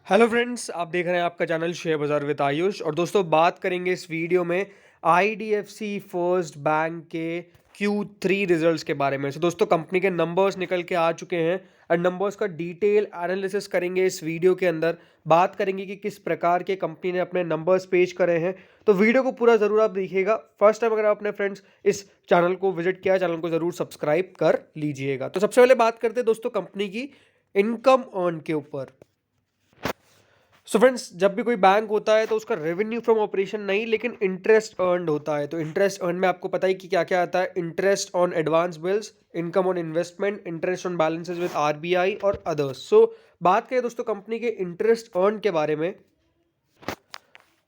Hello friends, आप देख रहे हैं आपका चैनल शेयर बाजार विद आयुष। और दोस्तों, बात करेंगे इस वीडियो में आईडीएफसी फर्स्ट बैंक के Q3 रिजल्ट्स के बारे में। दोस्तों, कंपनी के नंबर्स निकल के आ चुके हैं और नंबर्स का डिटेल एनालिसिस करेंगे इस वीडियो के अंदर। बात करेंगे कि किस प्रकार के कंपनी ने अपने नंबर्स पेश करे हैं। तो वीडियो को पूरा ज़रूर आप देखिएगा। फर्स्ट टाइम अगर आप अपने फ्रेंड्स इस चैनल को विजिट किया, चैनल को ज़रूर सब्सक्राइब कर लीजिएगा। तो सबसे पहले बात करते हैं दोस्तों कंपनी की इनकम अर्न के ऊपर। फ्रेंड्स, जब भी कोई बैंक होता है तो उसका रेवेन्यू फ्रॉम ऑपरेशन नहीं, लेकिन इंटरेस्ट अर्नड होता है। तो इंटरेस्ट अर्न में आपको पता ही कि क्या क्या आता है। Interest on advance bills, income on investment, interest on balances with RBI और अदर्स। बात करें दोस्तों कंपनी के इंटरेस्ट अर्न के बारे में।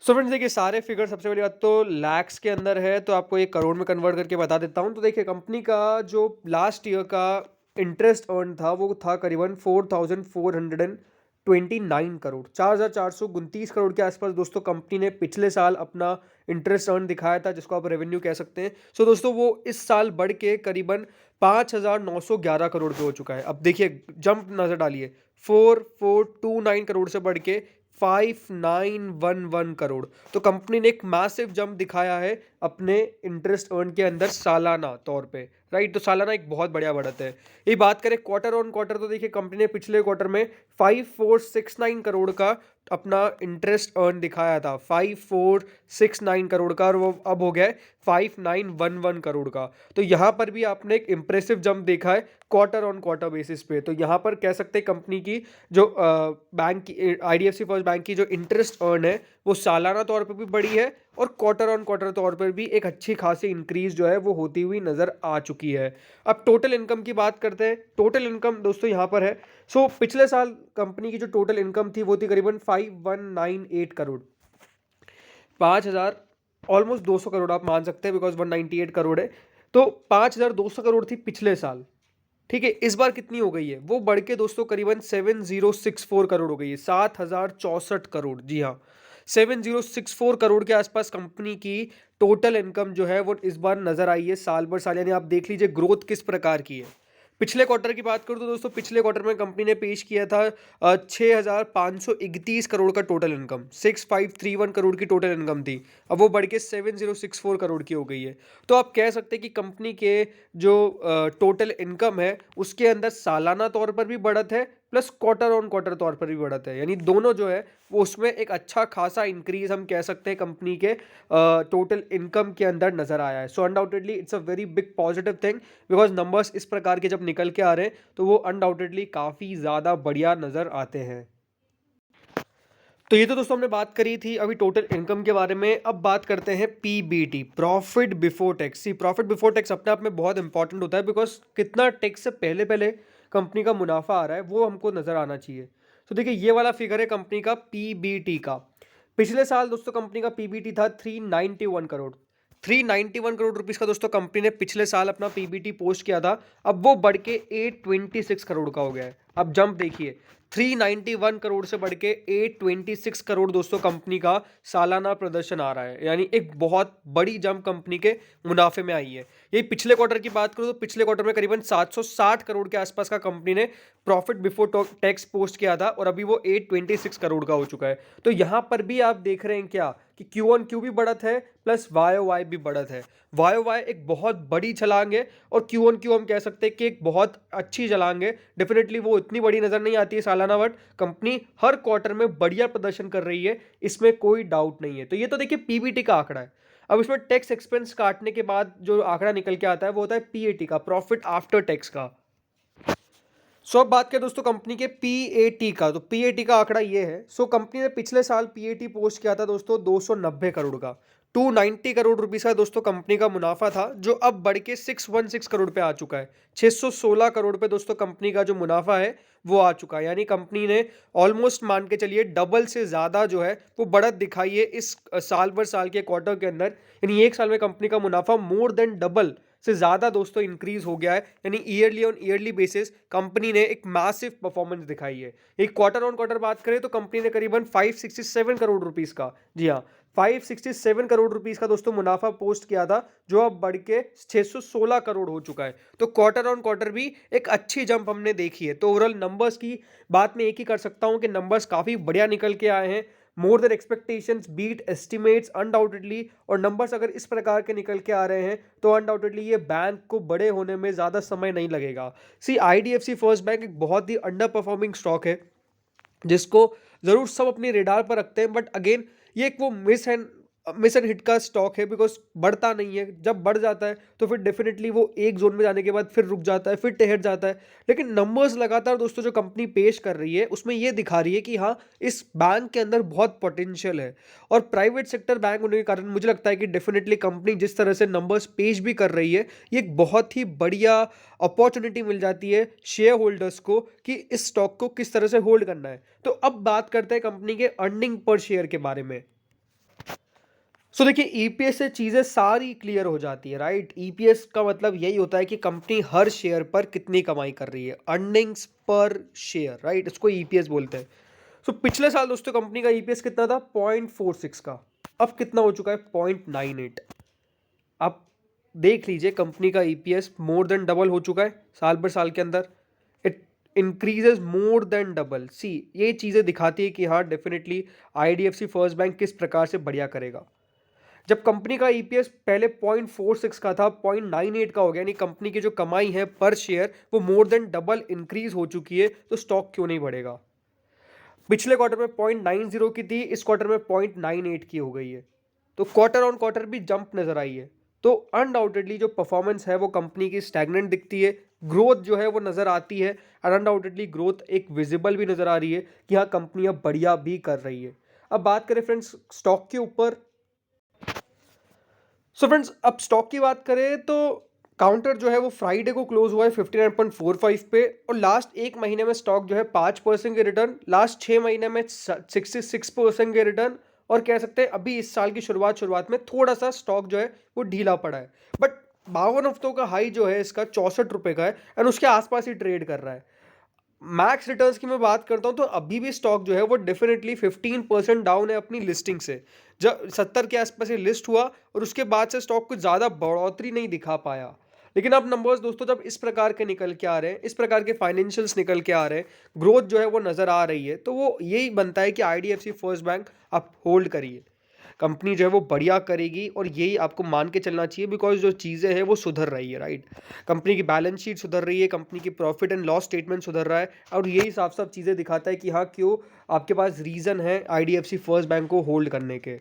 फ्रेंड्स देखिए, सारे फिगर सबसे पहली बात तो लैक्स के अंदर है, तो आपको एक करोड़ में कन्वर्ट करके बता देता हूँ। तो देखिए, कंपनी का जो लास्ट ईयर का इंटरेस्ट अर्न था वो था करीबन 4,429 करोड़, 4,429 करोड़ के आसपास। दोस्तों, कंपनी ने पिछले साल अपना इंटरेस्ट अर्न दिखाया था, जिसको आप रेवेन्यू कह सकते हैं। दोस्तों, वो इस साल बढ़ के करीबन 5,911 करोड़ पे हो चुका है। अब देखिए, जंप नजर डालिए, 4,429 करोड़ से बढ़ के 5,911 करोड़। तो कंपनी ने एक मैसिव जंप दिखाया है अपने इंटरेस्ट अर्न के अंदर सालाना तौर पे, राइट। तो सालाना एक बहुत बढ़िया बढ़त है। ये बात करें क्वार्टर ऑन क्वार्टर, तो देखिए कंपनी ने पिछले क्वार्टर में 5,469 करोड़ का अपना इंटरेस्ट अर्न दिखाया था, 5,469 करोड़ का, और वो अब हो गया है 5,911 करोड़ का। तो यहाँ पर भी आपने एक इंप्रेसिव जंप देखा है क्वार्टर ऑन क्वार्टर बेसिस पे। तो यहाँ पर कह सकते हैं कंपनी की जो बैंक की, आईडीएफसी फर्स्ट बैंक की जो इंटरेस्ट अर्न है वो सालाना तौर पे भी बढ़ी है और क्वार्टर ऑन क्वार्टर तौर पर भी एक अच्छी खासी इंक्रीज जो है वो होती हुई नजर आ चुकी है। अब टोटल इनकम की बात करते हैं। टोटल इनकम दोस्तों यहाँ पर है। पिछले साल कंपनी की जो टोटल इनकम थी वो थी करीबन 5,198 करोड़, 5,000, ऑलमोस्ट 200 करोड़ आप मान सकते हैं, बिकॉज 198 करोड़ है। तो 5,200 करोड़ थी पिछले साल, ठीक है। इस बार कितनी हो गई है? वो बढ़ के दोस्तों करीबन 7,064 करोड़ हो गई है, 7,064 करोड़। जी हाँ, 7,064 करोड़ के आसपास कंपनी की टोटल इनकम जो है वो इस बार नजर आई है साल भर साल। यानी आप देख लीजिए ग्रोथ किस प्रकार की है। पिछले क्वार्टर की बात करूं तो दोस्तों, पिछले क्वार्टर में कंपनी ने पेश किया था 6,531 करोड़ का टोटल इनकम, 6,531 करोड़ की टोटल इनकम थी। अब वो बढ़ के 7,064 करोड़ की हो गई है। तो आप कह सकते हैं कि कंपनी के जो टोटल इनकम है उसके अंदर सालाना तौर पर भी बढ़त है, प्लस क्वार्टर ऑन क्वार्टर तौर पर भी बढ़त है। यानी दोनों जो है वो उसमें एक अच्छा खासा इंक्रीज हम कह सकते हैं कंपनी के टोटल इनकम के अंदर नजर आया है। Undoubtedly it's a very big positive thing, because numbers इस प्रकार के जब निकल के आ रहे हैं तो वो अनडाउटेडली काफ़ी ज़्यादा बढ़िया नज़र आते हैं। तो ये तो दोस्तों हमने बात करी थी अभी टोटल इनकम के बारे में। अब बात करते हैं पीबीटी, प्रॉफिट बिफोर टैक्स। सी, प्रॉफिट बिफोर टैक्स अपने आप में बहुत इंपॉर्टेंट होता है, बिकॉज कितना टैक्स से पहले पहले कंपनी का मुनाफा आ रहा है वो हमको नजर आना चाहिए। तो देखिए, ये वाला फिगर है कंपनी का पीबीटी का। पिछले साल दोस्तों कंपनी का पीबीटी था 391 करोड़, 391 करोड़ रुपीस का दोस्तों कंपनी ने पिछले साल अपना पीबीटी पोस्ट किया था। अब वो बढ़ के 826 करोड़ का हो गया है। अब जंप देखिए, 391 करोड़ से बढ़ के 826 करोड़ दोस्तों कंपनी का सालाना प्रदर्शन आ रहा है। यानी एक बहुत बड़ी जंप कंपनी के मुनाफे में आई है। यही पिछले क्वार्टर की बात करूं तो पिछले क्वार्टर में करीबन 760 करोड़ के आसपास का कंपनी ने प्रॉफिट बिफोर टैक्स पोस्ट किया था, और अभी वो 826 करोड़ का हो चुका है। तो यहां पर भी आप देख रहे हैं क्या कि क्यू ऑन क्यू भी बढ़त है, प्लस वाई ओ वाई भी बढ़त है। वाई ओ वाई एक बहुत बड़ी छलांग है, और क्यू ऑन क्यू हम कह सकते हैं कि एक बहुत अच्छी छलांग है। डेफिनेटली वो इतनी बड़ी नजर नहीं आती है सालाना, बट कंपनी हर क्वार्टर में बढ़िया प्रदर्शन कर रही है, इसमें कोई डाउट नहीं है। तो ये तो देखिए पीबीटी का आंकड़ा है। अब इसमें टैक्स एक्सपेंस काटने के बाद जो आंकड़ा निकल के आता है वो होता है पीएटी का, प्रॉफिट आफ्टर टैक्स का। अब बात करें दोस्तों कंपनी के पीएटी का, तो पीएटी का आंकड़ा ये है। कंपनी ने पिछले साल पीएटी पोस्ट किया था दोस्तों 290 करोड़ का, 290 करोड़ रुपीस का दोस्तों कंपनी का मुनाफा था, जो अब बढ़ के 616 करोड़ पे आ चुका है। 616 करोड़ पे दोस्तों कंपनी का जो मुनाफा है वो आ चुका है। यानी कंपनी ने ऑलमोस्ट मान के चलिए डबल से ज्यादा जो है वो बढ़त दिखाई है इस साल भर साल के क्वार्टर के अंदर। यानी एक साल में कंपनी का मुनाफा मोर देन डबल से ज़्यादा दोस्तों इंक्रीज हो गया है, यानी yearly on yearly basis company ने एक मैसिव परफॉर्मेंस दिखाई है। एक क्वार्टर ऑन क्वार्टर बात करें तो कंपनी ने करीबन 567 करोड़ रुपीस का, जी हाँ, 567 करोड़ रुपीस का दोस्तों मुनाफा पोस्ट किया था, जो अब बढ़ के 616 करोड़ हो चुका है। तो क्वार्टर ऑन क्वार्टर भी एक अच्छी जंप हमने देखी है। तो ओवरऑल नंबर्स की बात मैं एक ही कर सकता हूं कि नंबर्स काफी बढ़िया निकल के आए हैं, more than expectations, beat estimates undoubtedly. और नंबर्स अगर इस प्रकार के निकल के आ रहे हैं तो अनडाउटेडली ये बैंक को बड़े होने में ज्यादा समय नहीं लगेगा। सी आईडीएफसी फर्स्ट बैंक एक बहुत ही अंडर परफॉर्मिंग स्टॉक है, जिसको जरूर सब अपने रेडार पर रखते हैं, बट अगेन ये एक वो मिस एंड हिट का स्टॉक है, बिकॉज बढ़ता नहीं है। जब बढ़ जाता है तो फिर डेफिनेटली वो एक जोन में जाने के बाद फिर रुक जाता है, फिर ठहर जाता है। लेकिन नंबर्स लगातार दोस्तों जो कंपनी पेश कर रही है उसमें ये दिखा रही है कि हाँ, इस बैंक के अंदर बहुत पोटेंशियल है। और प्राइवेट सेक्टर बैंक होने के कारण मुझे लगता है कि डेफिनेटली कंपनी जिस तरह से नंबर्स पेश भी कर रही है, ये एक बहुत ही बढ़िया अपॉर्चुनिटी मिल जाती है शेयर होल्डर्स को कि इस स्टॉक को किस तरह से होल्ड करना है। तो अब बात करते हैं कंपनी के अर्निंग पर शेयर के बारे में। सो देखिए, ईपीएस से चीज़ें सारी क्लियर हो जाती है, राइट। ईपीएस का मतलब यही होता है कि कंपनी हर शेयर पर कितनी कमाई कर रही है, अर्निंग्स पर शेयर, राइट, इसको ईपीएस बोलते हैं। सो पिछले साल दोस्तों कंपनी का ईपीएस कितना था, 0.46 का, अब कितना हो चुका है, 0.98। आप देख लीजिए कंपनी का ईपीएस मोर देन डबल हो चुका है साल भर साल के अंदर। It increases more than double. See, ये चीज़ें दिखाती है कि हाँ, डेफिनेटली आईडीएफसी फर्स्ट बैंक किस प्रकार से बढ़िया करेगा। जब कंपनी का ईपीएस पहले 0.46 का था, 0.98 का हो गया, यानी कंपनी की जो कमाई है पर शेयर वो मोर देन डबल इंक्रीज हो चुकी है, तो स्टॉक क्यों नहीं बढ़ेगा। पिछले क्वार्टर में 0.90 की थी, इस क्वार्टर में 0.98 की हो गई है। तो क्वार्टर ऑन क्वार्टर भी जंप नजर आई है। तो अनडाउटेडली जो परफॉर्मेंस है वो कंपनी की स्टैग्नेंट दिखती है, ग्रोथ जो है वो नजर आती है, और अनडाउटेडली ग्रोथ एक विजिबल भी नजर आ रही है कि हाँ, कंपनी अब बढ़िया भी कर रही है। अब बात करें फ्रेंड्स स्टॉक के ऊपर। सो फ्रेंड्स, अब स्टॉक की बात करें तो काउंटर जो है वो फ्राइडे को क्लोज हुआ है 59.45 पे, और लास्ट एक महीने में स्टॉक जो है 5% के रिटर्न, लास्ट 6 महीने में 66% के रिटर्न, और कह सकते हैं अभी इस साल की शुरुआत में थोड़ा सा स्टॉक जो है वो ढीला पड़ा है। बट 52 हफ्तों का हाई जो है इसका 64 रुपये का है, एंड उसके आसपास ही ट्रेड कर रहा है। मैक्स रिटर्न्स की मैं बात करता हूं तो अभी भी स्टॉक जो है वो डेफिनेटली 15% डाउन है अपनी लिस्टिंग से। जब 70 के आसपास ये लिस्ट हुआ और उसके बाद से स्टॉक कुछ ज़्यादा बढ़ोतरी नहीं दिखा पाया। लेकिन अब नंबर्स दोस्तों जब इस प्रकार के निकल के आ रहे हैं, इस प्रकार के फाइनेंशियल्स निकल के आ रहे हैं, ग्रोथ जो है वो नज़र आ रही है, तो वो यही बनता है कि आईडीएफसी फर्स्ट बैंक आप होल्ड करिए। कंपनी जो है वो बढ़िया करेगी, और यही आपको मान के चलना चाहिए, बिकॉज जो चीज़ें हैं वो सुधर रही है, राइट। कंपनी की बैलेंस शीट सुधर रही है, कंपनी की प्रॉफिट एंड लॉस स्टेटमेंट सुधर रहा है, और यही साफ साफ चीज़ें दिखाता है कि हाँ, क्यों आपके पास रीज़न है आईडीएफसी फर्स्ट बैंक को होल्ड करने के।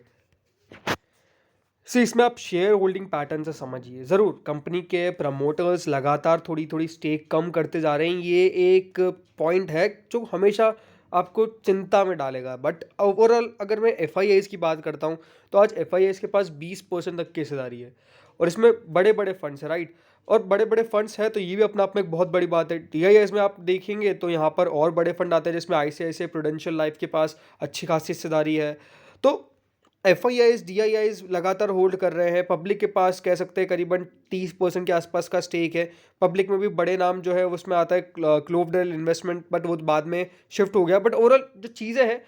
इसमें आप शेयर होल्डिंग पैटर्न से समझिए ज़रूर, कंपनी के प्रमोटर्स लगातार थोड़ी थोड़ी स्टेक कम करते जा रहे हैं, ये एक पॉइंट है जो हमेशा आपको चिंता में डालेगा। बट ओवरऑल अगर मैं एफ की बात करता हूँ तो आज एफ के पास 20% तक की हिस्सेदारी है, और इसमें बड़े बड़े फंड्स है, राइट। और बड़े बड़े फंड्स हैं तो ये भी अपना आप में एक बहुत बड़ी बात है। टीआईएस में आप देखेंगे तो यहाँ पर और बड़े फंड आते हैं, जिसमें आईसीआईसीआई प्रूडेंशियल लाइफ के पास अच्छी खासी हिस्सेदारी है। तो F I eyes D I eyes लगातार होल्ड कर रहे हैं। पब्लिक के पास कह सकते हैं करीबन 30% के आसपास का स्टेक है। पब्लिक में भी बड़े नाम जो है उसमें आता है क्लोवडेल इन्वेस्टमेंट, बट वो बाद में शिफ्ट हो गया। बट ओवरऑल जो चीज़ें हैं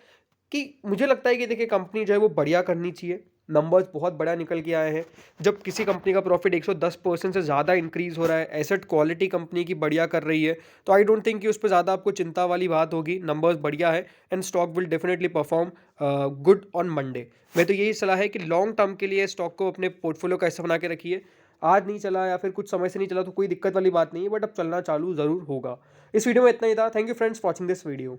कि मुझे लगता है कि देखिए कंपनी जो है वो बढ़िया करनी चाहिए। नंबर्स बहुत बड़ा निकल के आए हैं। जब किसी कंपनी का प्रॉफिट 110% से ज़्यादा इंक्रीज हो रहा है, एसेट क्वालिटी कंपनी की बढ़िया कर रही है, तो आई डोंट थिंक कि उस पर ज़्यादा आपको चिंता वाली बात होगी। नंबर्स बढ़िया है and stock will definitely perform good on Monday. मैं तो यही सलाह है कि लॉन्ग टर्म के लिए स्टॉक को अपने पोर्टफोलियो का हिस्सा बना के रखिए। आज नहीं चला या फिर कुछ समय से नहीं चला तो कोई दिक्कत वाली बात नहीं है, बट अब चलना चालू ज़रूर होगा। इस वीडियो में इतना ही था। Thank you friends watching this video.